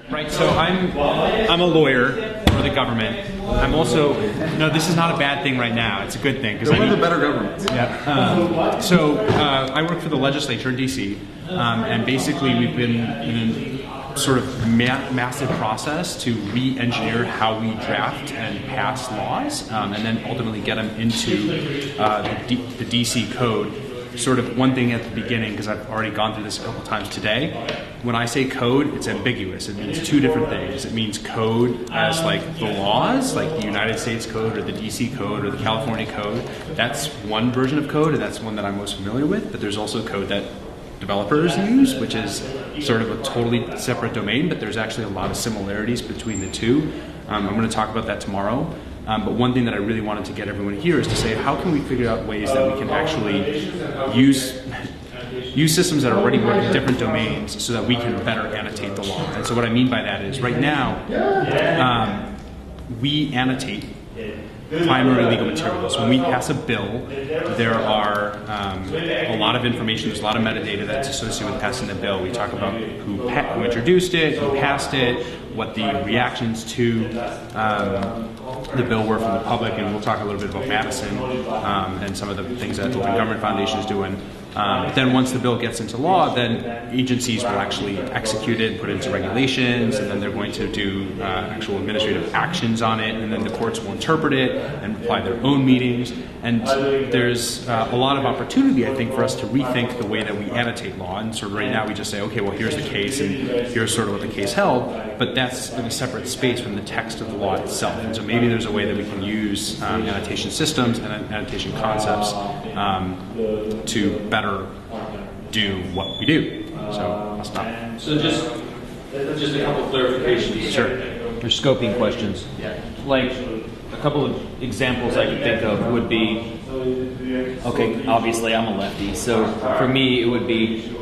Right, so I'm a lawyer for the government. I'm also, no, this is not a bad thing right now. It's a good thing. They're one of the better governments. Yeah. I work for the legislature in D.C., and basically we've been in a sort of massive process to re-engineer how we draft and pass laws, and then ultimately get them into the D.C. code. Sort of one thing at the beginning, because I've already gone through this a couple times today. When I say code, it's ambiguous. It means two different things. It means code as like the laws, like the United States code or the DC code or the California code. That's one version of code, and that's one that I'm most familiar with. But there's also code that developers use, which is sort of a totally separate domain, but there's actually a lot of similarities between the two. I'm going to talk about that tomorrow. But one thing that I really wanted to get everyone here is to say, how can we figure out ways that we can actually use systems that already work in different domains so that we can better annotate the law. And so what I mean by that is, right now, we annotate primary legal materials. When we pass a bill, there are a lot of information, there's a lot of metadata that's associated with passing the bill. We talk about who introduced it, who passed it, what the reactions to the bill were from the public, and we'll talk a little bit about Madison and some of the things that the Open Government Foundation is doing. Then once the bill gets into law, then agencies will actually execute it, put it into regulations, and then they're going to do actual administrative actions on it, and then the courts will interpret it and apply their own meetings. And there's a lot of opportunity, I think, for us to rethink the way that we annotate law. And sort of right now we just say, okay, well, here's the case, and here's sort of what the case held, but that's in a separate space from the text of the law itself. And so maybe there's a way that we can use annotation systems and annotation concepts to better do what we do. So I'll stop. So just a couple of clarifications. Sure. Or scoping questions. Yeah. Like a couple of examples I could think of would be, okay, obviously I'm a lefty, so for me it would be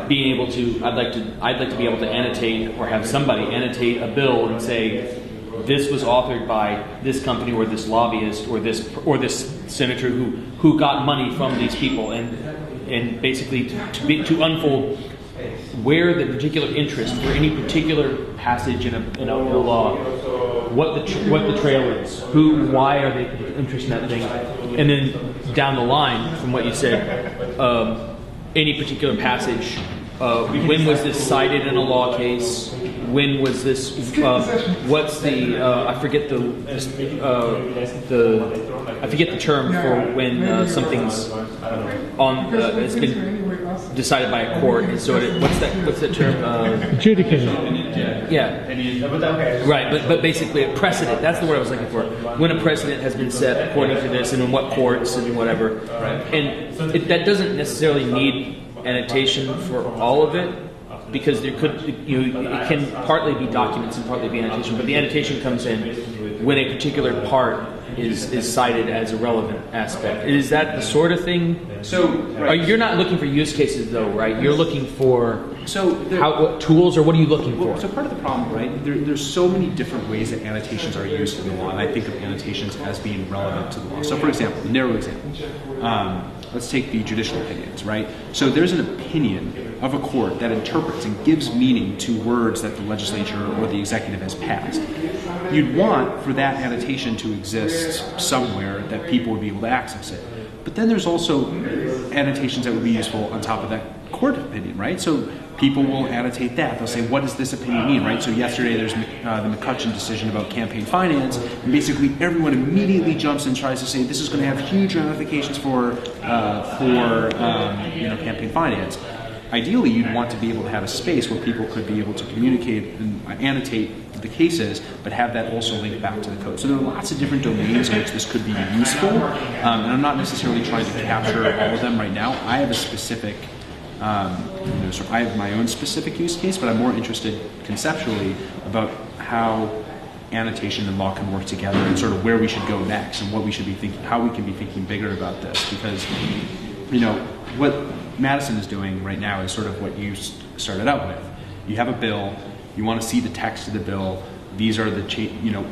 being able to, I'd like to be able to annotate or have somebody annotate a bill and say, this was authored by this company or this lobbyist or this senator who got money from these people, and basically to unfold where the particular interest for any particular passage in a law, what the trail is, why are they interested in that thing, and then down the line from what you said, any particular passage. When was this cited in a law case? When was this? What's the? I forget the term for when something's on. It's been decided by a court, and so what's that term? Adjudicated. Yeah. Right, but basically a precedent. That's the word I was looking for. When a precedent has been set according to this, and in what courts and whatever, and that doesn't necessarily need annotation for all of it, because there could, it can partly be documents and partly be annotation, but the annotation comes in when a particular part is cited as a relevant aspect. Is that the sort of thing? So you're not looking for use cases though, right? You're looking for what tools, or what are you looking for? So part of the problem, right? There's so many different ways that annotations are used in the law, and I think of annotations as being relevant to the law. So for example, a narrow example. Let's take the judicial opinions, right? So there's an opinion of a court that interprets and gives meaning to words that the legislature or the executive has passed. You'd want for that annotation to exist somewhere that people would be able to access it. But then there's also annotations that would be useful on top of that court opinion, right? So people will annotate that. They'll say, what does this opinion mean, right? So yesterday there's the McCutcheon decision about campaign finance, and basically everyone immediately jumps and tries to say this is going to have huge ramifications for campaign finance. Ideally, you'd want to be able to have a space where people could be able to communicate and annotate the cases, but have that also linked back to the code. So there are lots of different domains in which this could be useful, and I'm not necessarily trying to capture all of them right now. I have a specific, so I have my own specific use case, but I'm more interested conceptually about how annotation and law can work together, and sort of where we should go next, and what we should be thinking, how we can be thinking bigger about this, because what Madison is doing right now is sort of what you started out with. You have a bill, you want to see the text of the bill, these are the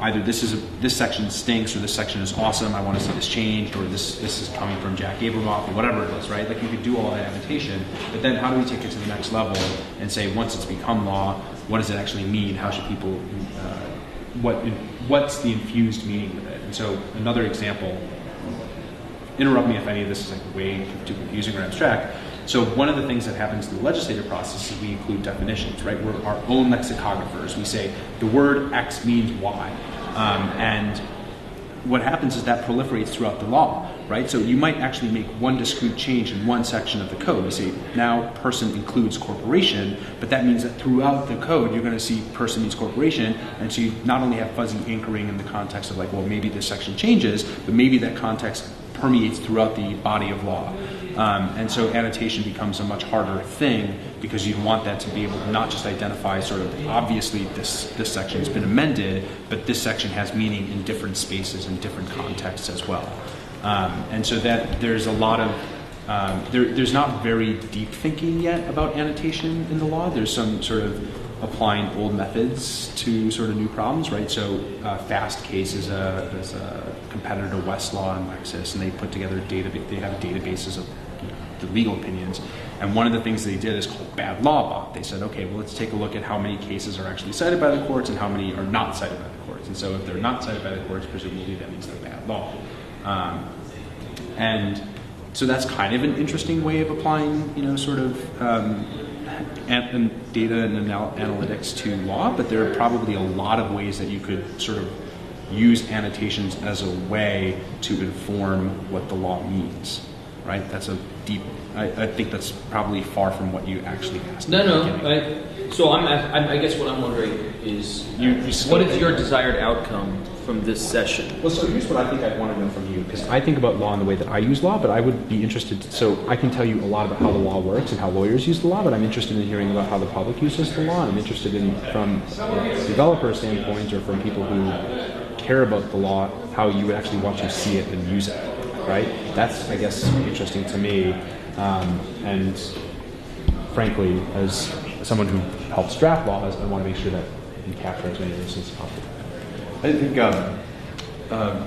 either this section stinks or this section is awesome, I want to see this changed, or this is coming from Jack Abramoff or whatever it is, right? Like you could do all that annotation, but then how do we take it to the next level and say, once it's become law, what does it actually mean? How should people, what's the infused meaning with it? And so another example, interrupt me if any of this is like way too confusing or abstract. So one of the things that happens in the legislative process is we include definitions, right? We're our own lexicographers. We say the word X means Y. And what happens is that proliferates throughout the law, right? So you might actually make one discrete change in one section of the code. You say now person includes corporation, but that means that throughout the code you're going to see person means corporation, and so you not only have fuzzy anchoring in the context of like, well, maybe this section changes, but maybe that context permeates throughout the body of law. And so annotation becomes a much harder thing because you want that to be able to not just identify sort of obviously this section has been amended, but this section has meaning in different spaces and different contexts as well. And so that there's a lot of there's not very deep thinking yet about annotation in the law. There's some sort of applying old methods to sort of new problems, right? So Fast Case is a competitor to Westlaw and Lexis, and they put together they have databases of the legal opinions. And one of the things they did is called Bad Law Bot. They said, okay, well, let's take a look at how many cases are actually cited by the courts and how many are not cited by the courts. And so if they're not cited by the courts, presumably that means they're bad law. And so that's kind of an interesting way of applying, sort of data and analytics to law, but there are probably a lot of ways that you could sort of use annotations as a way to inform what the law means, right? That's a deep, I think that's probably far from what you actually asked. So I guess what I'm wondering is, what is your desired outcome from this session? Well, so here's what I think I'd want to know from you, because I think about law in the way that I use law, but I would be interested, so I can tell you a lot about how the law works and how lawyers use the law, but I'm interested in hearing about how the public uses the law. I'm interested in, from a developer standpoint or from people who care about the law, how you would actually want to see it and use it, right? That's, I guess, interesting to me. And frankly, as someone who helps draft laws, I want to make sure that you capture as many of those as possible. I think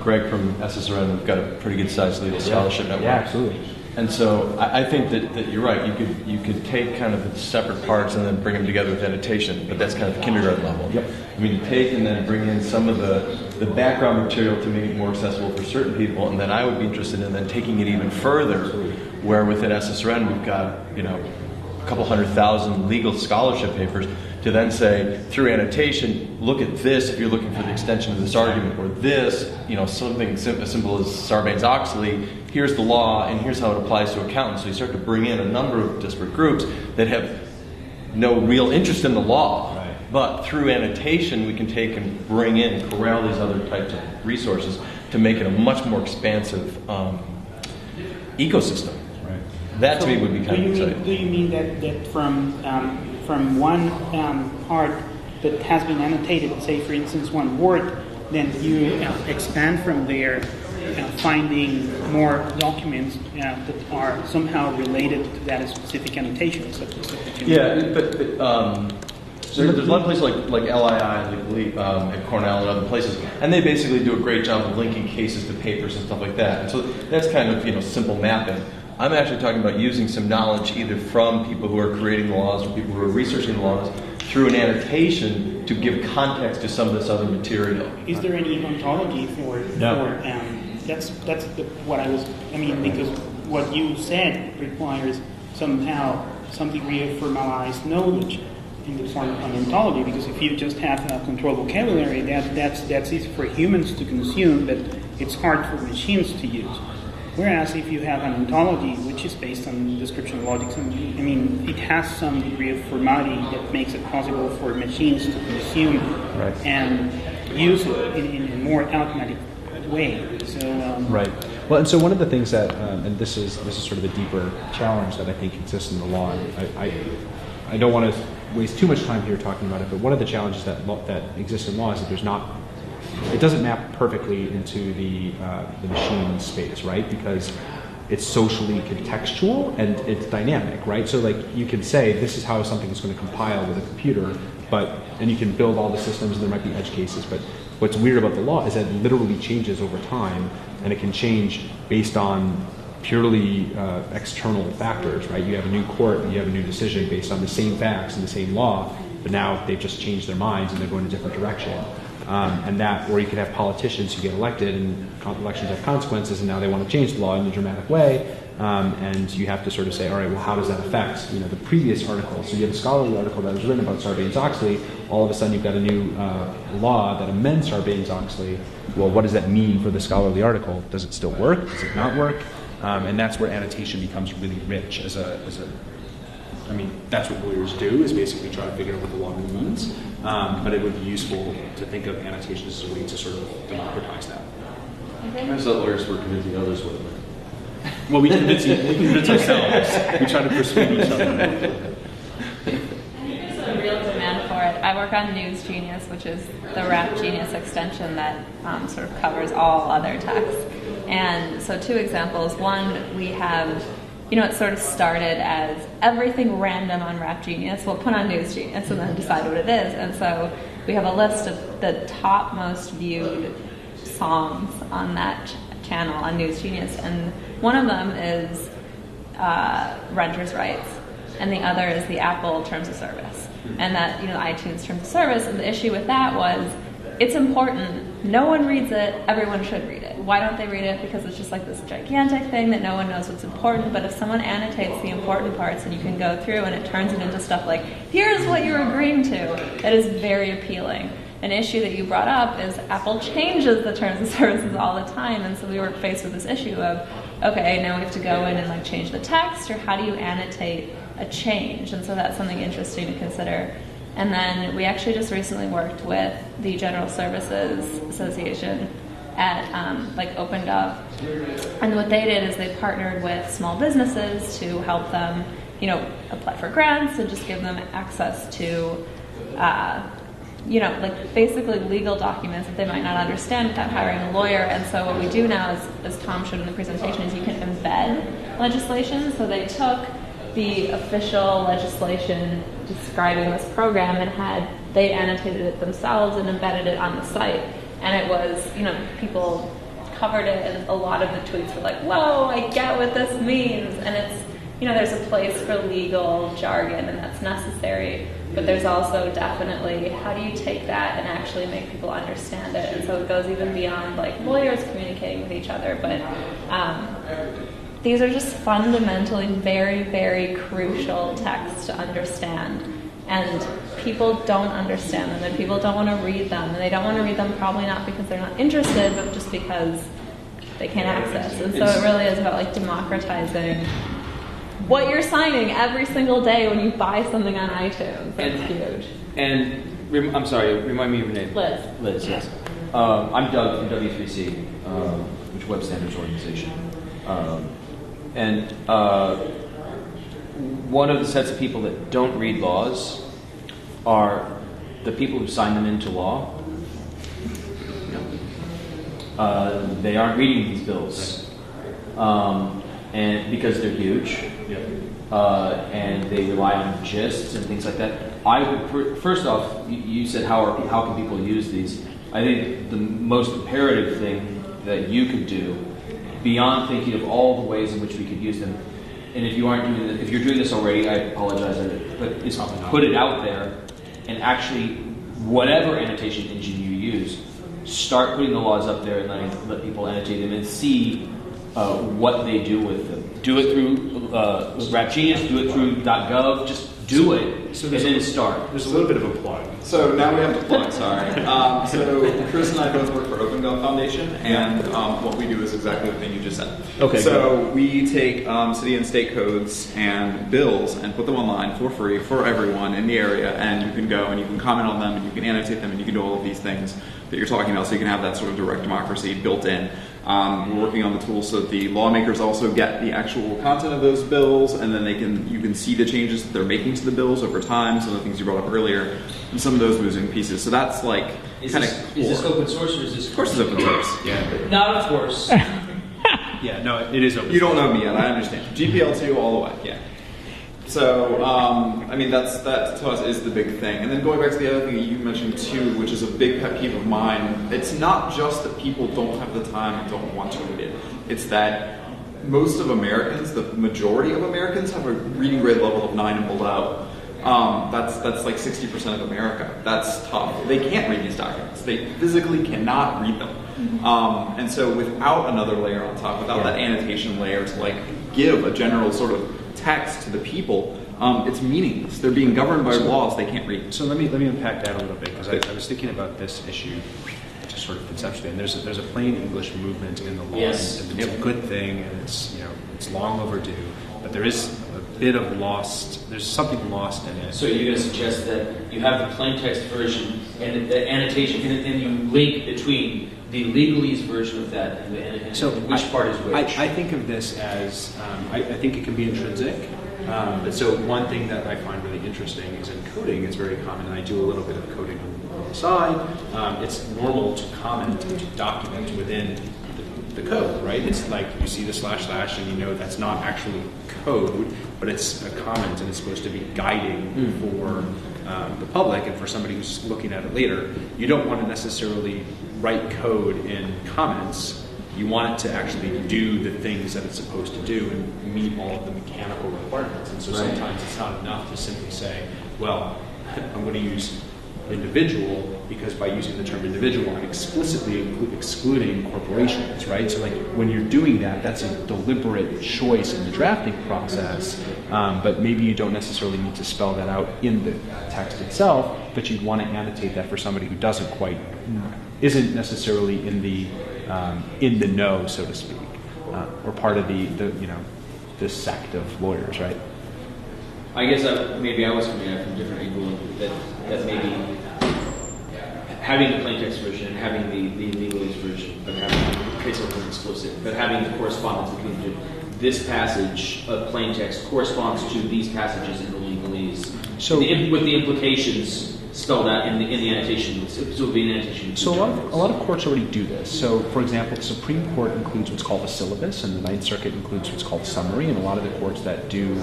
Greg from SSRN, we've got a pretty good sized legal scholarship network. Yeah, absolutely. And so I think that you're right. You could take kind of the separate parts and then bring them together with annotation, but that's kind of the kindergarten level. Yep. I mean, take and then bring in some of the background material to make it more accessible for certain people, and then I would be interested in then taking it even further, where within SSRN we've got a couple 100,000 legal scholarship papers to then say, through annotation, look at this if you're looking for the extension of this argument, or this, something as simple as Sarbanes-Oxley, here's the law and here's how it applies to accountants. So you start to bring in a number of disparate groups that have no real interest in the law, right, but through annotation we can take and bring in, corral these other types of resources to make it a much more expansive ecosystem. That to me would be kind of exciting. Do you mean that from one part that has been annotated, say for instance one word, then you expand from there, finding more documents that are somehow related to that specific annotation? So there's a lot of places like LII, at Cornell and other places, and they basically do a great job of linking cases to papers and stuff like that. And so that's kind of simple mapping. I'm actually talking about using some knowledge either from people who are creating the laws or people who are researching the laws through an annotation to give context to some of this other material. Is there any ontology for that's what I was, because what you said requires somehow some degree of formalized knowledge in the form of an ontology, because if you just have a controlled vocabulary, that's easy for humans to consume, but it's hard for machines to use. Whereas if you have an ontology, which is based on description logic, it has some degree of formality that makes it possible for machines to consume and use it in a more automatic way. Right. Well, and so one of the things that, and this is sort of a deeper challenge that I think exists in the law. And I don't want to waste too much time here talking about it, but one of the challenges that exists in law is that it doesn't map perfectly into the machine space, right? Because it's socially contextual and it's dynamic, right? So like you can say this is how something is going to compile with a computer, and you can build all the systems and there might be edge cases, but what's weird about the law is that it literally changes over time, and it can change based on purely external factors, right? You have a new court and you have a new decision based on the same facts and the same law, but now they've just changed their minds and they're going a different direction. Or you could have politicians who get elected and elections have consequences, and now they want to change the law in a dramatic way, and you have to sort of say, all right, well, how does that affect the previous article? So you have a scholarly article that was written about Sarbanes-Oxley. All of a sudden, you've got a new law that amends Sarbanes-Oxley. Well, what does that mean for the scholarly article? Does it still work? Does it not work? And that's where annotation becomes really rich that's what lawyers do, is basically try to figure out what the law really means. But it would be useful to think of annotations as a way to sort of democratize that. I thought lawyers were convincing others with it. Well, we convince ourselves. We try to persuade each other. I think there's a real demand for it. I work on News Genius, which is the Rap Genius extension that sort of covers all other texts. And so 2 examples. One, we have, it sort of started as everything random on Rap Genius. We'll put on News Genius and then decide what it is. And so we have a list of the top most viewed songs on that channel on News Genius. And one of them is renters' rights. And the other is the Apple terms of service. And that, iTunes terms of service. And the issue with that was, it's important. No one reads it. Everyone should read it. Why don't they read it? Because it's just like this gigantic thing that no one knows what's important. But if someone annotates the important parts and you can go through and it turns it into stuff like, here's what you're agreeing to, that is very appealing. An issue that you brought up is Apple changes the terms of services all the time. And so we were faced with this issue of, okay, now we have to go in and change the text, or how do you annotate a change? And so that's something interesting to consider. And then we actually just recently worked with the General Services Association at OpenGov. And what they did is they partnered with small businesses to help them, apply for grants and just give them access to, basically legal documents that they might not understand without hiring a lawyer. And so what we do now, as Tom showed in the presentation, is you can embed legislation. So they took the official legislation describing this program and they annotated it themselves and embedded it on the site. And it was, people covered it, and a lot of the tweets were like, whoa, I get what this means. And it's, there's a place for legal jargon, and that's necessary. But there's also definitely, how do you take that and actually make people understand it? And so it goes even beyond lawyers communicating with each other. But these are just fundamentally very, very crucial texts to understand. And people don't understand them, and people don't want to read them. And they don't want to read them probably not because they're not interested, but just because they can't access. And so it really is about democratizing what you're signing every single day when you buy something on iTunes. That's huge. And I'm sorry, remind me of your name. Liz, yes. I'm Doug from W3C, which is a web standards organization. One of the sets of people that don't read laws are the people who sign them into law. They aren't reading these bills, and because they're huge, and they rely on gists and things like that. First off, you said how can people use these? I think the most imperative thing that you could do, beyond thinking of all the ways in which we could use them, and if you're doing this already, I apologize, but is put it out there, and actually, whatever annotation engine you use, start putting the laws up there and let people annotate them and see what they do with them. Do it through Rap Genius, do it through .gov, just do it, and then start. There's a little bit of a plug. So now we have the plug, sorry. So Chris and I both work for OpenGov Foundation, and what we do is exactly the thing you just said. Okay. So we take city and state codes and bills and put them online for free for everyone in the area, and you can go and you can comment on them, and you can annotate them, and you can do all of these things that you're talking about, so you can have that sort of direct democracy built in. We're working on the tools so that the lawmakers also get the actual content of those bills, and then you can see the changes that they're making to the bills over time, some of the things you brought up earlier, and some of those moving pieces. So that's kind of Is this open source or is this? Of course it's open source. Yeah. Not of course. Yeah, no, it is open. You don't know me yet. I understand. GPL2 all the way. Yeah. So, I mean, that to us is the big thing. And then going back to the other thing that you mentioned too, which is a big pet peeve of mine, it's not just that people don't have the time and don't want to read it. It's that most of Americans, the majority of Americans, have a reading grade level of 9 and below. That's like 60% of America. That's tough. They can't read these documents. They physically cannot read them. And so without another layer on top, without that annotation layer to like give a general sort of text to the people, it's meaningless. They're being governed by laws they can't read. So let me unpack that a little bit, because I was thinking about this issue just sort of conceptually. And there's a plain English movement in the law, Yes. and it's a good thing, and it's it's long overdue. But there is a bit of there's something lost in it. So you're going to suggest that you have the plain text version and the annotation, and you link between the legalese version of that and So which part is which? I think of this as, I think it can be intrinsic. But so one thing that I find really interesting is in coding, it's very common, and I do a little bit of coding on the side. It's normal to comment and to document within the code, right? It's like you see the / and you know that's not actually code, but it's a comment, and it's supposed to be guiding for the public and for somebody who's looking at it later. You don't want to necessarily write code in comments. You want it to actually do the things that it's supposed to do and meet all of the mechanical requirements. And so sometimes it's not enough to simply say, well, I'm going to use individual, because by using the term individual, I'm explicitly excluding corporations, right? So like when you're doing that, that's a deliberate choice in the drafting process, but maybe you don't necessarily need to spell that out in the text itself, but you'd want to annotate that for somebody who isn't necessarily in the know, so to speak, or part of the sect of lawyers, right? I guess maybe I was coming at it from a different angle, that maybe having the plain text version and having the legalese version, but having creates something explicit, but having the correspondence between the two. This passage of plain text corresponds to these passages in the legalese, So with the implications spelled out in the annotation. So it would be an annotation. So a lot of courts already do this. So, for example, the Supreme Court includes what's called a syllabus, and the Ninth Circuit includes what's called a summary, and a lot of the courts that do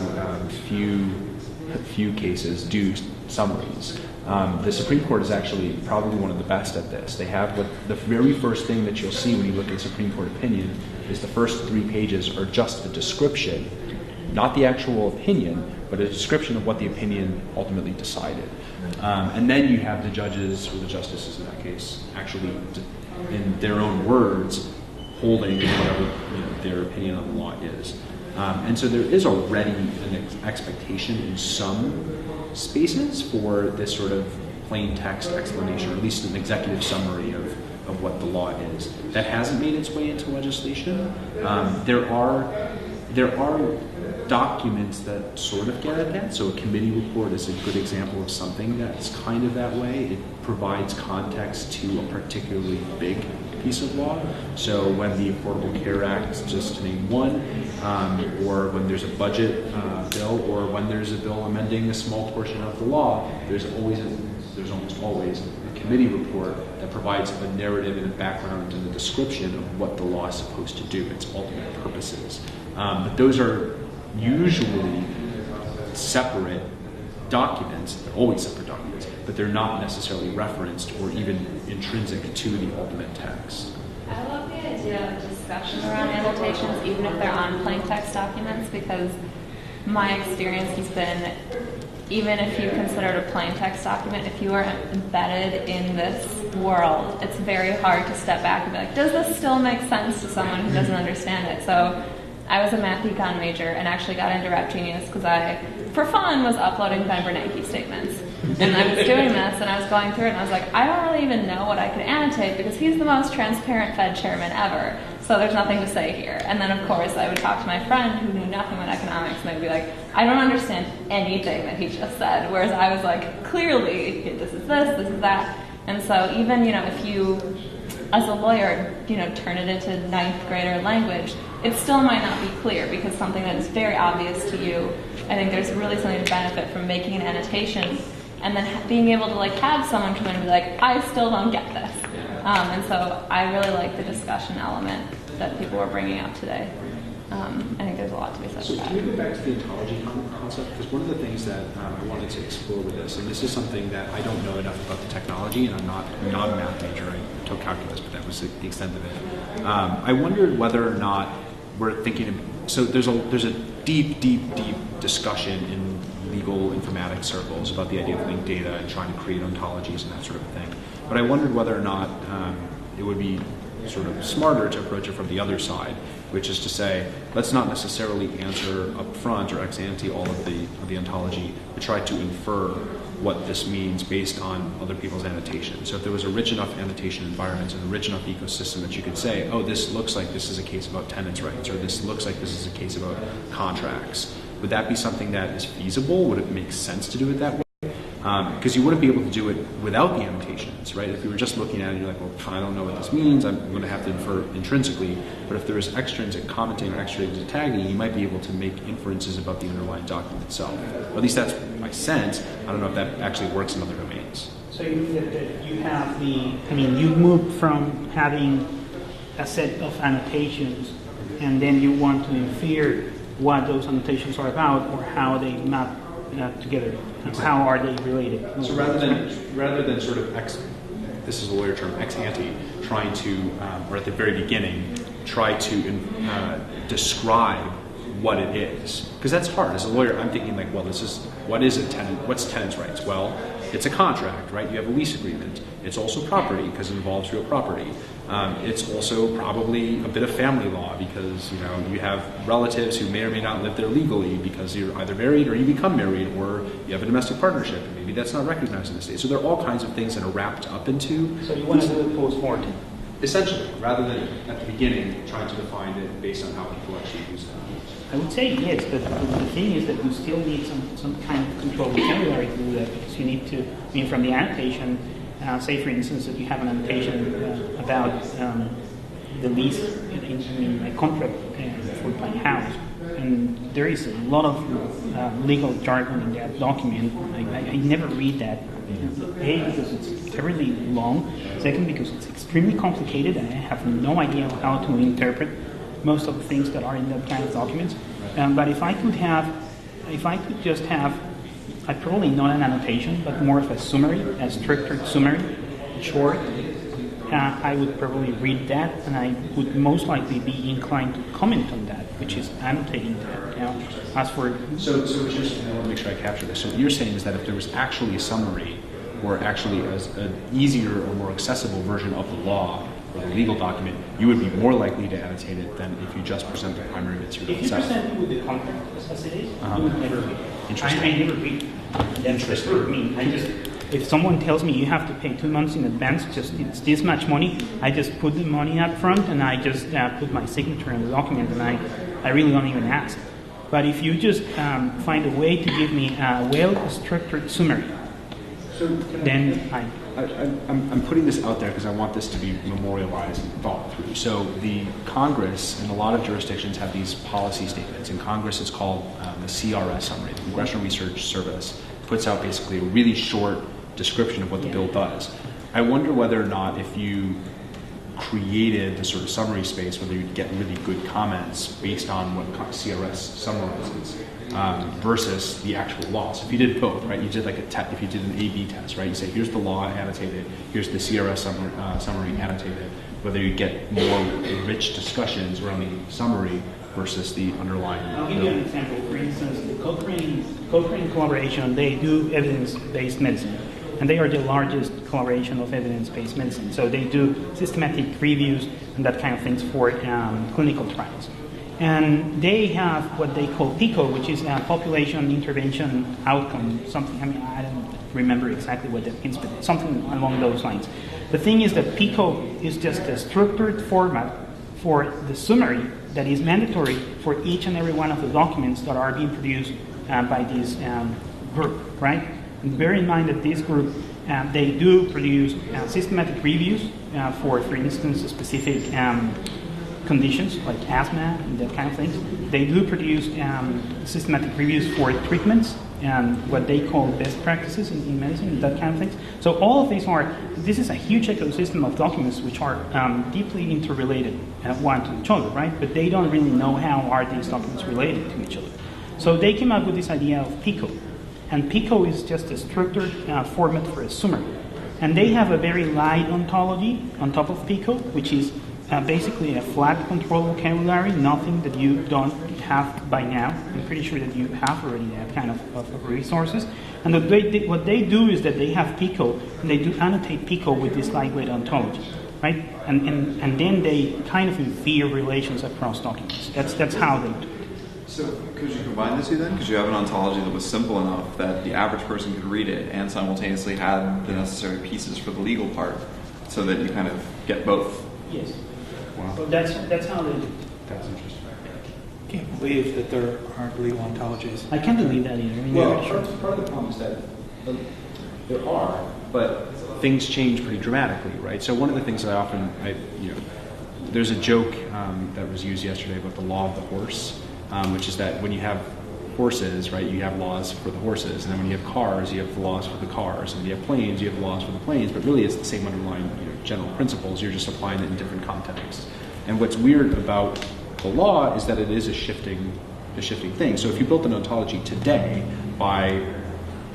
few cases do summaries. The Supreme Court is actually probably one of the best at this. They have the very first thing that you'll see when you look at a Supreme Court opinion is the first 3 pages are just a description, not the actual opinion, but a description of what the opinion ultimately decided. And then you have the judges, or the justices in that case, actually, in their own words, holding whatever their opinion on the law is. And so there is already an expectation in some spaces for this sort of plain text explanation, or at least an executive summary of what the law is. That hasn't made its way into legislation. There are documents that sort of get at that. So a committee report is a good example of something that's kind of that way. It provides context to a particularly big piece of law. So when the Affordable Care Act, just to name one, or when there's a budget bill, or when there's a bill amending a small portion of the law, there's almost always a committee report that provides a narrative and a background and a description of what the law is supposed to do, its ultimate purposes. But those are usually separate documents. They're always separate documents, but they're not necessarily referenced or even intrinsic to the ultimate text. I love the idea of discussion around annotations, even if they're on plain text documents, because my experience has been, even if you consider it a plain text document, if you are embedded in this world, it's very hard to step back and be like, does this still make sense to someone who doesn't understand it? So I was a math econ major and actually got into Rap Genius because I, for fun, was uploading Ben Bernanke statements. And I was doing this and I was going through it and I was like, I don't really even know what I could annotate because he's the most transparent Fed chairman ever. So there's nothing to say here. And then of course I would talk to my friend who knew nothing about economics and they'd be like, I don't understand anything that he just said. Whereas I was like, clearly, this is that. And so even, if you, as a lawyer, turn it into ninth grader language, it still might not be clear because something that is very obvious to you, I think there's really something to benefit from making an annotation and then being able to have someone come in and be like, I still don't get this. And so I really like the discussion element that people were bringing up today. I think there's a lot to be said So about can we that. go back to the ontology concept? Because one of the things that I wanted to explore with this, and this is something that I don't know enough about the technology, and I'm not a math major. I took calculus, but that was the extent of it. I wondered whether or not we're thinking of, so there's a deep discussion in legal informatics circles about the idea of linked data and trying to create ontologies and that sort of thing. But I wondered whether or not it would be sort of smarter to approach it from the other side, which is to say, let's not necessarily answer up front or ex ante all of the ontology, but try to infer what this means based on other people's annotation. So if there was a rich enough annotation environment and a rich enough ecosystem that you could say, oh, this looks like this is a case about tenants' rights, or this looks like this is a case about contracts, would that be something that is feasible? Would it make sense to do it that way? Because you wouldn't be able to do it without the annotations, right? If you were just looking at it, you're like, well, I don't know what this means. I'm going to have to infer intrinsically. But if there was extrinsic commenting or extrinsic tagging, you might be able to make inferences about the underlying document itself. Or at least that's my sense. I don't know if that actually works in other domains. So you mean that you have you moved from having a set of annotations and then you want to infer what those annotations are about or how they map together. Exactly. How are they related? So rather than sort of this is a lawyer term, ex ante, trying to, or at the very beginning, try to describe what it is, because that's hard. As a lawyer, I'm thinking like, well, what is a tenant? What's tenant's rights? Well, it's a contract, right? You have a lease agreement. It's also property because it involves real property. It's also probably a bit of family law because you have relatives who may or may not live there legally because you're either married or you become married or you have a domestic partnership and maybe that's not recognized in the state. So there are all kinds of things that are wrapped up into. So you want to do it post-mortem? Essentially, rather than at the beginning trying to define it based on how people actually use it. I would say yes, but the thing is that you still need some kind of control vocabulary to do that because you need to, from the annotation, say for instance that you have an annotation about the lease in a contract for my house, and there is a lot of legal jargon in that document. I never read that. A, because it's terribly long. Second, because it's extremely complicated and I have no idea how to interpret most of the things that are in that kind of documents. But if I could just have, probably not an annotation, but more of a summary, a structured summary, short, I would probably read that, and I would most likely be inclined to comment on that, which is annotating that. As for so what you're saying, I want to make sure I capture this. So what you're saying is that if there was actually a summary, or actually an easier or more accessible version of the law or the legal document, you would be more likely to annotate it than if you just present the primary material if you itself. present it with the content as it is, you would never read. Interesting. I never read. That's true. If someone tells me you have to pay 2 months in advance, it's this much money, I just put the money up front and I just put my signature on the document and I really don't even ask. But if you just find a way to give me a well-structured summary, then I'm putting this out there because I want this to be memorialized and thought through. So the Congress and a lot of jurisdictions have these policy statements. In Congress, it's called the CRS summary. The Congressional Research Service puts out basically a really short description of what the bill does. I wonder whether or not if you created the sort of summary space, whether you'd get really good comments based on what CRS summarizes versus the actual law. So if you did both, right, you did like if you did an A/B test, right, you say here's the law annotated, here's the CRS summary annotated, whether you get more rich discussions around the summary versus the underlying. I'll give you an example. For instance, the Cochrane collaboration, they do evidence-based medicine. And they are the largest collaboration of evidence-based medicine. So they do systematic reviews and that kind of things for clinical trials. And they have what they call PICO, which is a population intervention outcome, something, I don't remember exactly what that means, but something along those lines. The thing is that PICO is just a structured format for the summary that is mandatory for each and every one of the documents that are being produced by this group, right? And bear in mind that this group, they do produce systematic reviews for instance, specific conditions like asthma and that kind of things. They do produce systematic reviews for treatments and what they call best practices in medicine, that kind of things. So all of these this is a huge ecosystem of documents which are deeply interrelated one to each other, right? But they don't really know how are these documents related to each other. So they came up with this idea of PICO. And PICO is just a structured format for a summary. And they have a very light ontology on top of PICO, which is basically a flat control vocabulary, nothing that you don't have by now. I'm pretty sure that you have already that kind of resources. And what they do is that they have PICO, and they do annotate PICO with this lightweight ontology, right? And then they kind of infer relations across documents. That's how they do it. So could you combine the two then? Because you have an ontology that was simple enough that the average person could read it and simultaneously had the necessary pieces for the legal part, so that you kind of get both. Yes. Wow. So that's how they do it. That's interesting. I can't believe that there aren't legal ontologies. I can't believe that either. I mean, Well, part of the problem is that there are, but things change pretty dramatically, right? So one of the things that there's a joke that was used yesterday about the law of the horse, which is that when you have horses, right, you have laws for the horses, and then when you have cars, you have the laws for the cars, and when you have planes, you have laws for the planes. But really, it's the same underlying general principles. You're just applying it in different contexts. And what's weird about the law is that it is a shifting thing. So if you built an ontology today, by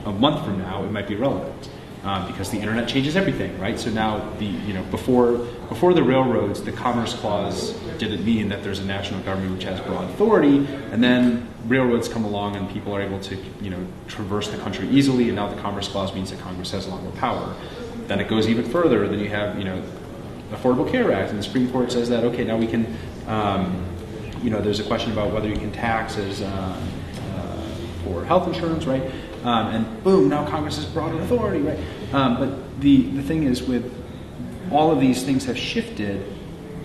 a month from now, it might be relevant. Because the internet changes everything, right? So now before the railroads, the Commerce Clause didn't mean that there's a national government which has broad authority, and then railroads come along and people are able to traverse the country easily, and now the Commerce Clause means that Congress has a lot more power. Then it goes even further. Then you have Affordable Care Act, and the Supreme Court says that okay, now we can there's a question about whether you can tax as for health insurance, right? And boom, now Congress has broad authority, right? But the thing is, with all of these things have shifted,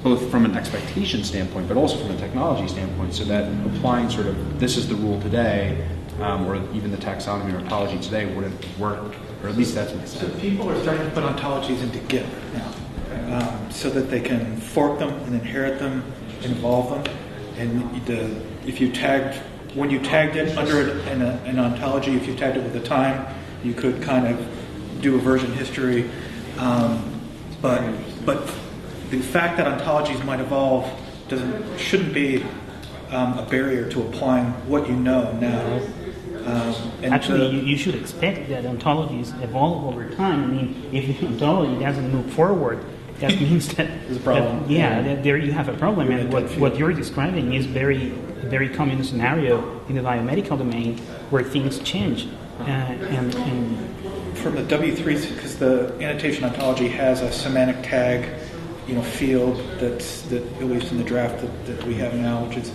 both from an expectation standpoint, but also from a technology standpoint, so that applying sort of this is the rule today, or even the taxonomy or ontology today wouldn't work, or at least that's what it So said. people are starting to put ontologies into Git now, so that they can fork them and inherit them, involve them, and when you tagged it under an ontology, if you tagged it with a time, you could kind of do a version history. But the fact that ontologies might evolve shouldn't be a barrier to applying what you know now. Actually, you should expect that ontologies evolve over time. I mean, if the ontology doesn't move forward, that means that there's a problem. That there you have a problem. And what you're describing is very common scenario in the biomedical domain where things change. And from the W3, because the annotation ontology has a semantic tag, field that at least in the draft that we have now, which is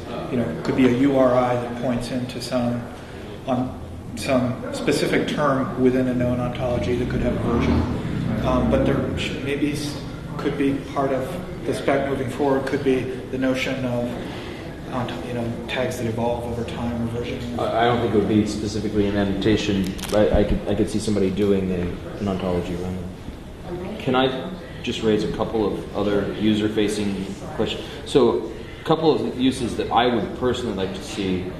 could be a URI that points into some specific term within a known ontology that could have a version. But there maybe could be part of the spec moving forward could be the notion of tags that evolve over time or versioning. I don't think it would be specifically an annotation. I could see somebody doing an ontology around that. Can I just raise a couple of other user-facing questions? So, a couple of uses that I would personally like to see.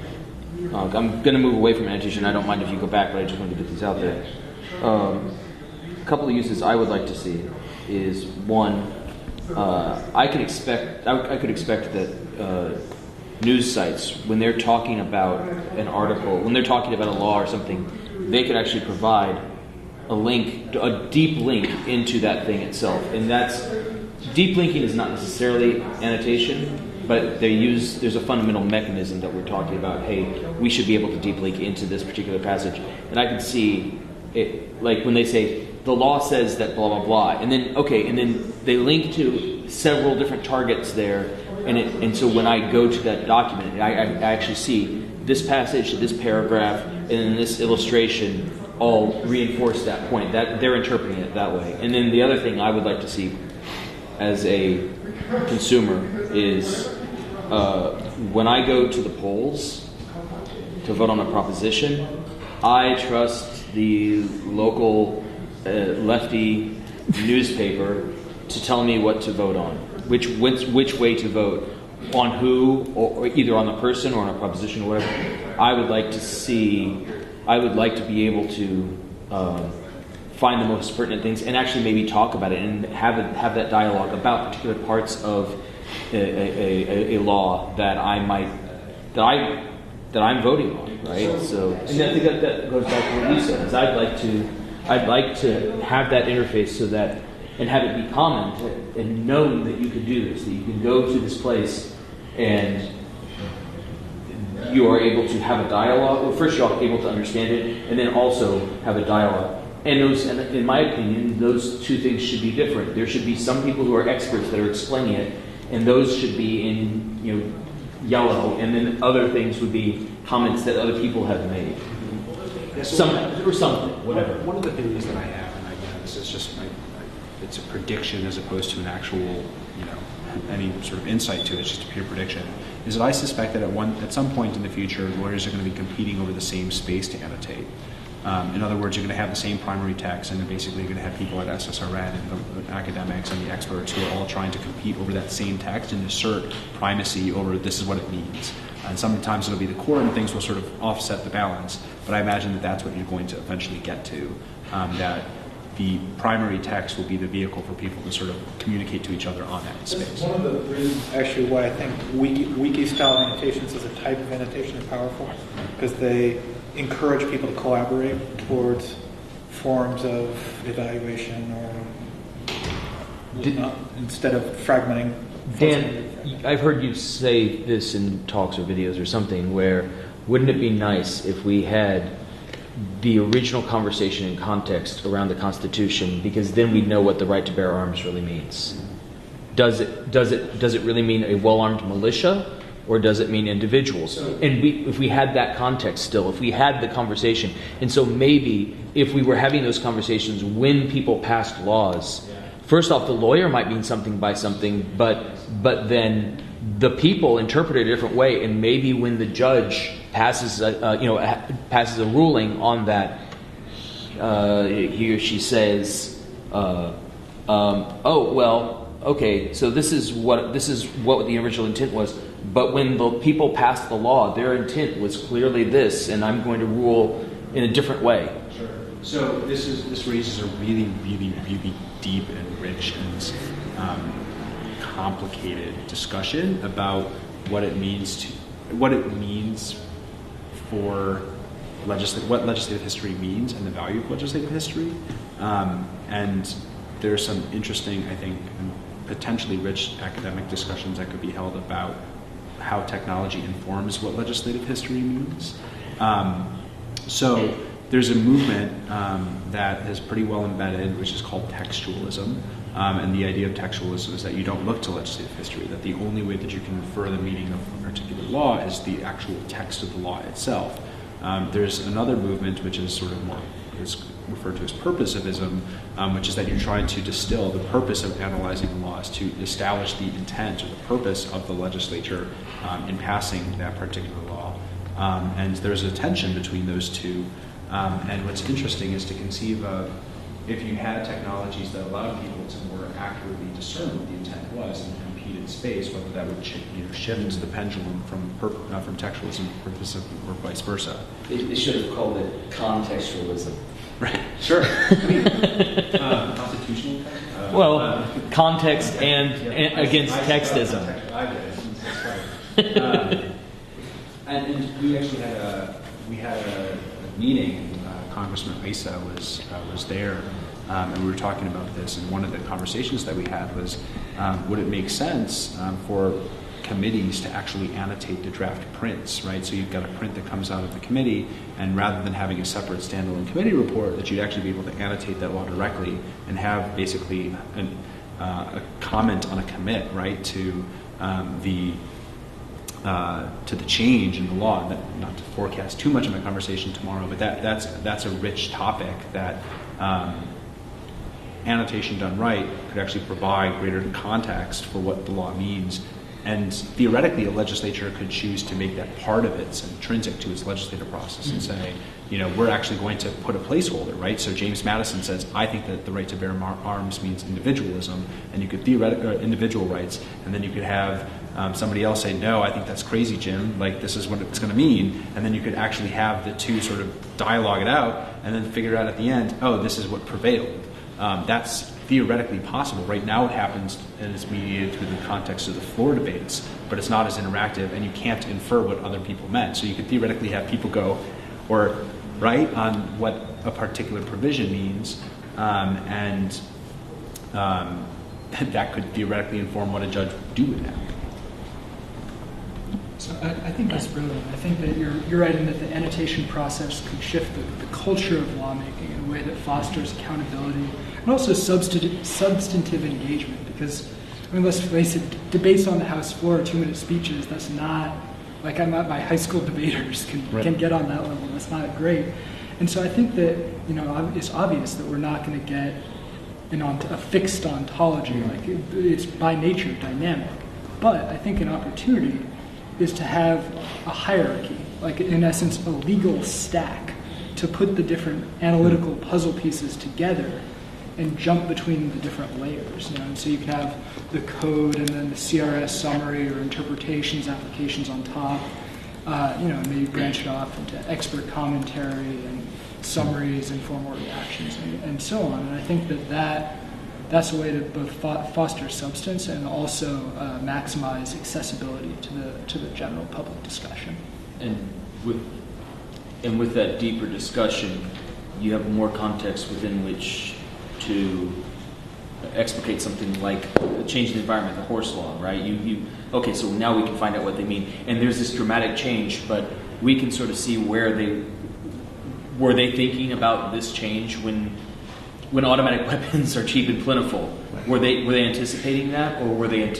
I'm going to move away from annotation. I don't mind if you go back, but I just wanted to get these out there. A couple of uses I would like to see is one. I could expect that news sites, when they're talking about an article, when they're talking about a law or something, they could actually provide a link, a deep link into that thing itself. And that's deep linking is not necessarily annotation, but there's a fundamental mechanism that we're talking about. Hey, we should be able to deep link into this particular passage, and I can see it, like when they say the law says that blah blah blah, and then they link to several different targets there, and so when I go to that document, I actually see this passage, this paragraph, and then this illustration all reinforce that point. That they're interpreting it that way. And then the other thing I would like to see as a consumer is when I go to the polls to vote on a proposition, I trust the local lefty newspaper to tell me what to vote on, which way to vote, on who, or either on the person or on a proposition or whatever. I would like to see I would like to be able to find the most pertinent things and actually maybe talk about it and have that dialogue about particular parts of a law that I'm voting on, right? So, and I think that goes back to what you said. Is I'd like to have that interface so that, and have it be common and knowing that you can do this, that you can go to this place and you are able to have a dialogue. Well, first you're able to understand it, and then also have a dialogue. And in my opinion, those two things should be different. There should be some people who are experts that are explaining it, and those should be in yellow, and then other things would be comments that other people have made. Yeah, so something, whatever. One of the theories that I have, and again, this is just it's a prediction as opposed to an actual, any sort of insight to it. It's just a pure prediction. Is that I suspect that at some point in the future, lawyers are going to be competing over the same space to annotate. In other words, you're going to have the same primary text, and you're basically going to have people at SSRN and the academics and the experts who are all trying to compete over that same text and assert primacy over this is what it means. And sometimes it'll be the court, and things will sort of offset the balance. But I imagine that that's what you're going to eventually get to, that the primary text will be the vehicle for people to sort of communicate to each other on that space. That's one of the reasons, actually, why I think wiki-style annotations as a type of annotation is powerful, because they encourage people to collaborate towards forms of evaluation instead of fragmenting. Dan, I've heard you say this in talks or videos or something where wouldn't it be nice if we had the original conversation and context around the Constitution, because then we know what the right to bear arms really means. Does it really mean a well-armed militia, or does it mean individuals? And if we had that context still, if we had the conversation, and so maybe if we were having those conversations when people passed laws, first off, the lawyer might mean something by something, but then the people interpret it a different way, and maybe when the judge passes a ruling on that, he or she says, "Oh well, okay, so this is what the original intent was." But when the people passed the law, their intent was clearly this, and I'm going to rule in a different way. Sure. So this raises a really, really, really deep and rich and complicated discussion about what it means for what legislative history means and the value of legislative history. And there's some interesting, I think, and potentially rich academic discussions that could be held about how technology informs what legislative history means. So there's a movement that is pretty well embedded, which is called textualism. And the idea of textualism is that you don't look to legislative history, that the only way that you can infer the meaning of a particular law is the actual text of the law itself. There's another movement which is sort of more is referred to as purposivism, which is that you're trying to distill the purpose of analyzing the laws to establish the intent or the purpose of the legislature in passing that particular law. And there's a tension between those two. And what's interesting is to conceive of if you had technologies that allowed people to more accurately discern what the intent was in a competed space, whether that would shift the pendulum from textualism to purposivism or vice versa. They should have called it contextualism. Right. Sure. Constitutional. Context and against textism. And we actually had a meeting. Congressman Issa was there, and we were talking about this. And one of the conversations that we had was, would it make sense for committees to actually annotate the draft prints, right? So you've got a print that comes out of the committee, and rather than having a separate standalone committee report, that you'd actually be able to annotate that law directly and have basically a comment on a commit, right, to the change in the law. Not to forecast too much of my conversation tomorrow, but that's a rich topic that annotation done right could actually provide greater context for what the law means. And theoretically, a legislature could choose to make that part of its intrinsic to its legislative process and say, we're actually going to put a placeholder, right? So James Madison says, I think that the right to bear arms means individualism, and you could individual rights, and then you could have somebody else say, no, I think that's crazy, Jim, like this is what it's going to mean, and then you could actually have the two sort of dialogue it out and then figure out at the end, oh, this is what prevailed. That's theoretically possible. Right now it happens and it's mediated through the context of the floor debates, but it's not as interactive and you can't infer what other people meant. So you could theoretically have people go, or right, on what a particular provision means, and that could theoretically inform what a judge would do with that. So I think that's brilliant. I think that you're right in that the annotation process could shift the culture of lawmaking in a way that fosters accountability and also substantive engagement. Because, I mean, let's face it, debates on the House floor, 2-minute speeches, that's not, like I'm at my high school debaters can get on that level. That's not great. And so I think that, you know, it's obvious that we're not going to get a fixed ontology. Like it's by nature dynamic. But I think an opportunity is to have a hierarchy, like in essence a legal stack, to put the different analytical puzzle pieces together and jump between the different layers. You know? And so you can have the code and then the CRS summary or interpretations, applications on top, you know, maybe branch it off into expert commentary and summaries, informal reactions, and so on. And I think that's a way to both foster substance and also maximize accessibility to the general public discussion. And with that deeper discussion, you have more context within which to explicate something like a change in the environment, the horse law, right? Okay, so now we can find out what they mean. And there's this dramatic change, but we can sort of see were they thinking about this change when automatic weapons are cheap and plentiful? Were they anticipating that, or were they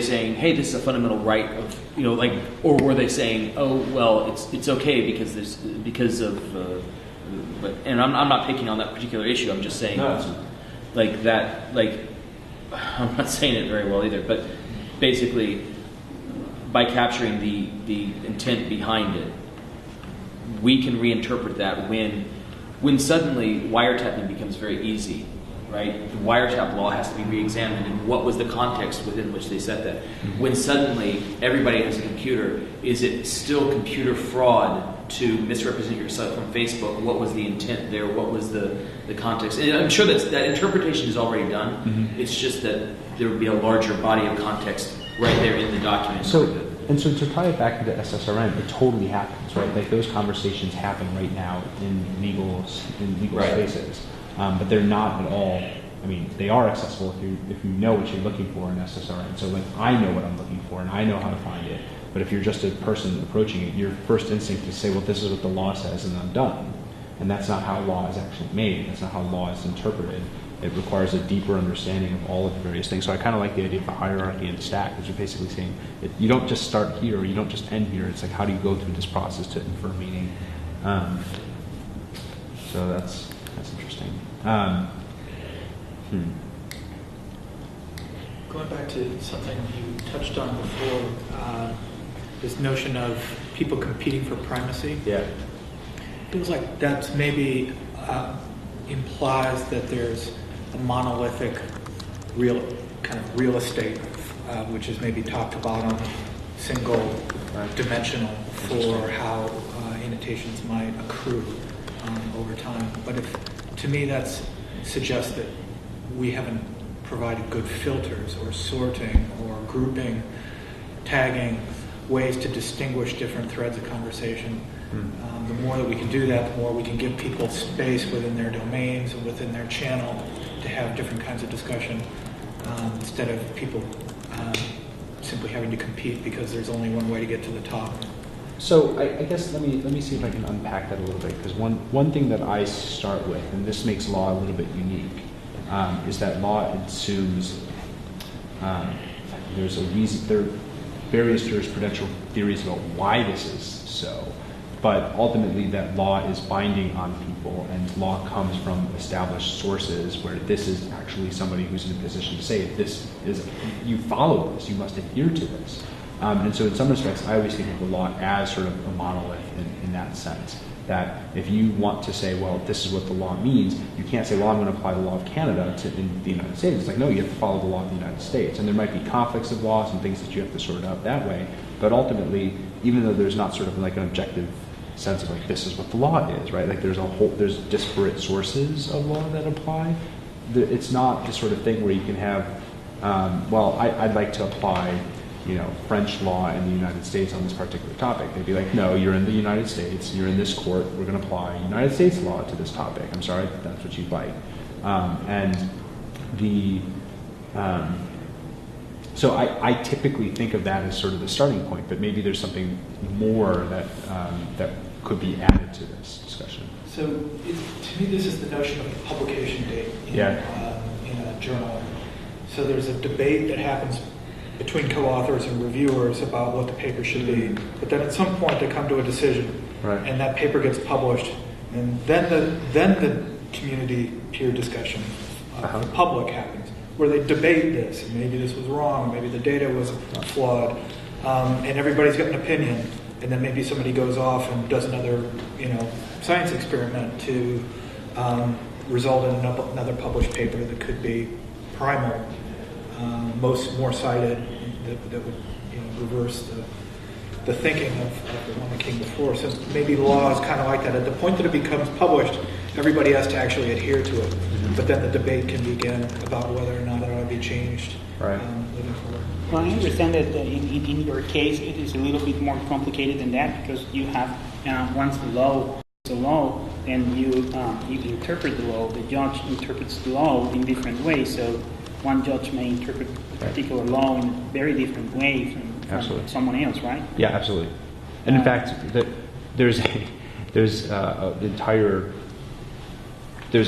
saying, hey, this is a fundamental right of, you know, like, or were they saying, oh, well, it's okay and I'm not picking on that particular issue. I'm just saying, like that, like I'm not saying it very well either, but basically, by capturing the intent behind it, we can reinterpret that when suddenly wiretapping becomes very easy, right? The wiretap law has to be re-examined, and what was the context within which they set that? When suddenly everybody has a computer, is it still computer fraud to misrepresent yourself on Facebook? What was the intent there? What was the context? And I'm sure that interpretation is already done. Mm-hmm. It's just that there would be a larger body of context right there in the document. So to tie it back to the SSRN, it totally happens, right? Like those conversations happen right now in legal spaces, but they're not at all. I mean, they are accessible if you know what you're looking for in SSRN. So like I know what I'm looking for and I know how to find it. But if you're just a person approaching it, your first instinct is to say, well, this is what the law says, and I'm done. And that's not how law is actually made. That's not how law is interpreted. It requires a deeper understanding of all of the various things. So I kind of like the idea of the hierarchy and stack, which are basically saying you don't just start here, or you don't just end here. It's like, how do you go through this process to infer meaning? So that's interesting. Going back to something you touched on before, this notion of people competing for primacy. Yeah. Feels like that maybe implies that there's a monolithic real estate, which is maybe top to bottom, single dimensional for how annotations might accrue over time. But to me that suggests that we haven't provided good filters or sorting or grouping, tagging, ways to distinguish different threads of conversation. The more that we can do that, the more we can give people space within their domains and within their channel to have different kinds of discussion, instead of people simply having to compete because there's only one way to get to the top. So I guess let me see if I can unpack that a little bit, because one thing that I start with, and this makes law a little bit unique, is that law assumes there's a reason. There are various jurisprudential theories about why this is so, but ultimately that law is binding on people, and law comes from established sources where this is actually somebody who's in a position to say, this is, you follow this, you must adhere to this. And so in some respects, I always think of the law as sort of a monolith in that sense. that if you want to say, well, this is what the law means, you can't say, well, I'm going to apply the law of Canada in the United States. It's like, no, you have to follow the law of the United States. And there might be conflicts of laws and things that you have to sort out that way. But ultimately, even though there's not sort of like an objective sense of like, this is what the law is, right? Like there's disparate sources of law that apply. It's not the sort of thing where you can have, well, I'd like to apply, French law in the United States on this particular topic. They'd be like, no, you're in the United States, you're in this court, we're going to apply United States law to this topic. I'm sorry, that's what you'd like. So I typically think of that as sort of the starting point, but maybe there's something more that could be added to this discussion. So to me, this is the notion of the publication date in a journal. So there's a debate that happens between co-authors and reviewers about what the paper should be. But then at some point they come to a decision, right, and that paper gets published, and then the community peer discussion of the public happens, where they debate this, and maybe this was wrong, maybe the data was flawed, and everybody's got an opinion, and then maybe somebody goes off and does another, science experiment to result in another published paper that could be primal, more cited, that would reverse the thinking of the one that came before. So maybe law is kind of like that. At the point that it becomes published, everybody has to actually adhere to it. But then the debate can begin about whether or not it ought to be changed moving forward. Well, I understand that in your case it is a little bit more complicated than that, because you have once the law is a law, and you interpret the law. The judge interprets the law in different ways. So one judge may interpret a particular law in a very different way from someone else, right? Yeah, absolutely. And in fact, there's a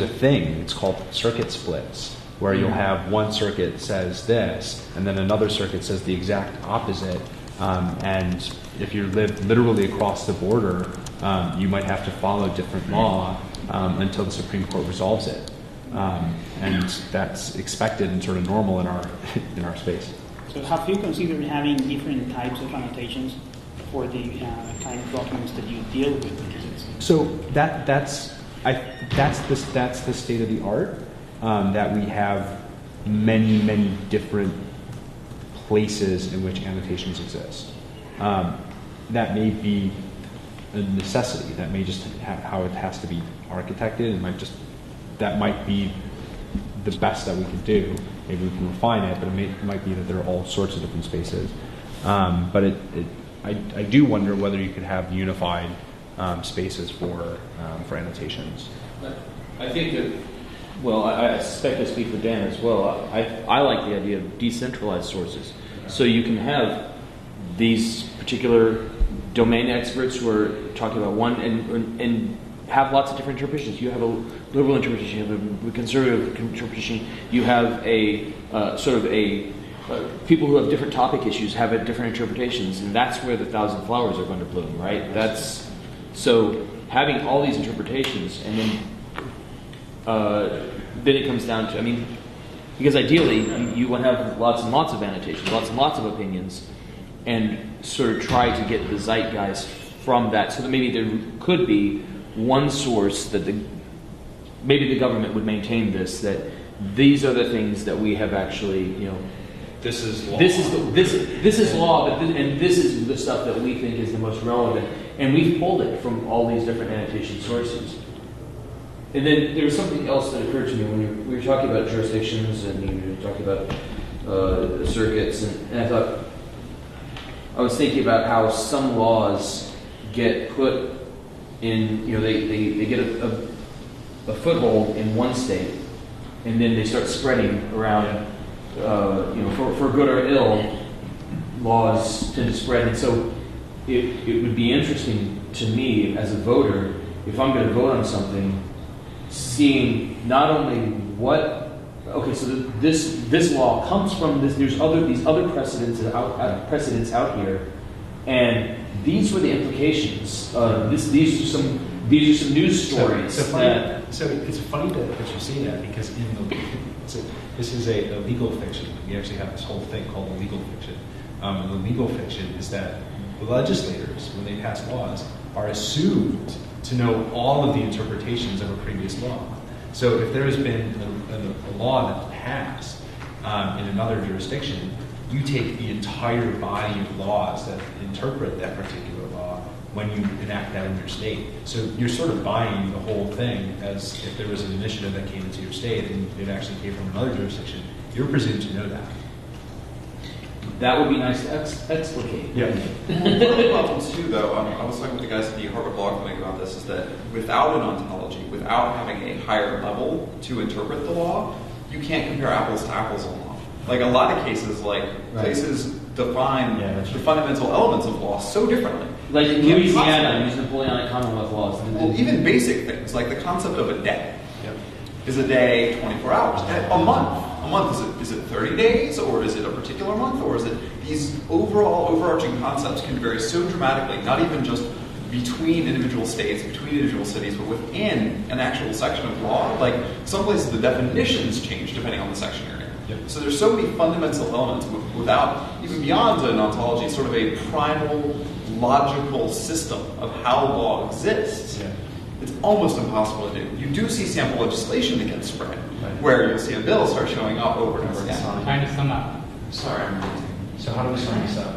thing. It's called circuit splits, where you'll have one circuit says this, and then another circuit says the exact opposite. And if you live literally across the border, you might have to follow different law until the Supreme Court resolves it. And that's expected and sort of normal in our space. So have you considered having different types of annotations for the kind of documents that you deal with? So that's the state of the art, that we have many different places in which annotations exist. That may be a necessity. That may just have how it has to be architected. That might be the best that we can do. Maybe we can refine it, but it might be that there are all sorts of different spaces. But I do wonder whether you could have unified spaces for annotations. I think that, well, I suspect I speak for Dan as well. I like the idea of decentralized sources. So you can have these particular domain experts who are talking about one and have lots of different interpretations. You have a liberal interpretation, you have a conservative interpretation, you have a people who have different topic issues have different interpretations, and that's where the thousand flowers are going to bloom, right? So having all these interpretations, and then it comes down to, because ideally you want to have lots and lots of annotations, lots and lots of opinions, and sort of try to get the zeitgeist from that, so that maybe there could be one source that maybe the government would maintain this, that these are the things that we have actually, this is law. This is law, and this is the stuff that we think is the most relevant, and we've pulled it from all these different annotation sources. And then there was something else that occurred to me when we were talking about jurisdictions and you were talking about circuits, and I thought, I was thinking about how some laws get put in, they get a foothold in one state, and then they start spreading around, for good or ill, laws tend to spread. And so it would be interesting to me as a voter, if I'm going to vote on something, seeing not only so this law comes from this, there's these other precedents out here, and these were the implications. These are some news stories. So it's funny that you say that, because this is a legal fiction. We actually have this whole thing called the legal fiction. And the legal fiction is that the legislators, when they pass laws, are assumed to know all of the interpretations of a previous law. So if there has been a law that passed in another jurisdiction, you take the entire body of laws that interpret that particular law when you enact that in your state. So you're sort of buying the whole thing as if there was an initiative that came into your state and it actually came from another jurisdiction. You're presumed to know that. That would be nice to explicate. Yeah. One of the problems too, though, I was talking with the guys at the Harvard Law Clinic about this, is that without an ontology, without having a higher level to interpret the law, you can't compare apples to apples on law. Like a lot of cases, like places define the fundamental elements of law so differently. Like in Louisiana, use Napoleonic Commonwealth laws. Well, even basic things like the concept of a day. Is a day 24 hours? A month? A month, is it 30 days, or is it a particular month, or is it these overarching concepts can vary so dramatically, not even just between individual states, between individual cities, but within an actual section of law. Like some places the definitions change depending on the section area. So there's so many fundamental elements without, even beyond an ontology, sort of a primal, logical system of how law exists. It's almost impossible to do. You do see sample legislation that gets spread, where you'll see a bill start showing up over and over again. Trying to sum up. Sorry, I'm So how do we sum this up?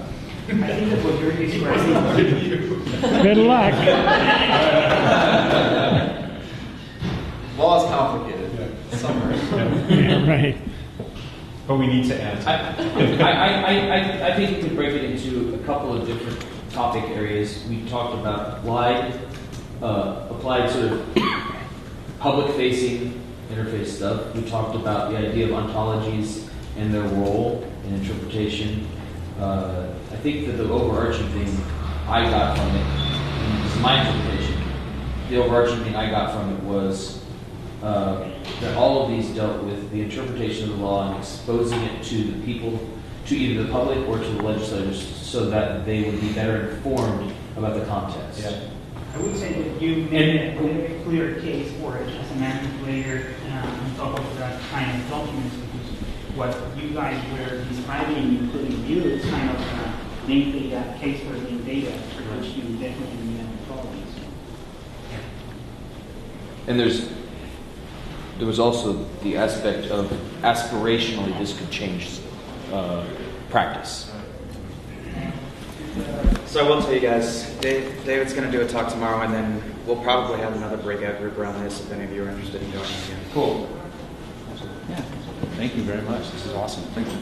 I think that what you're describing. Good luck. Law is complicated. Somewhere. Yeah, right. But we need to annotate. I think we could break it into a couple of different topic areas. We talked about applied sort of public-facing interface stuff. We talked about the idea of ontologies and their role in interpretation. I think that the overarching thing I got from it, and this is my interpretation, the overarching thing I got from it was that all of these dealt with the interpretation of the law and exposing it to the people, to either the public or to the legislators, so that they would be better informed about the context. I would say that you made a clear case for it as a manipulator on top of that kind of documents, because what you guys were describing, including you, is kind of mainly that case for the data, for which you definitely need methodologies. And there was also the aspect of aspirationally this could change practice. So I will tell you guys, David's going to do a talk tomorrow, and then we'll probably have another breakout group around this if any of you are interested in joining again. Cool. Yeah. Thank you very much. This is awesome. Thank you.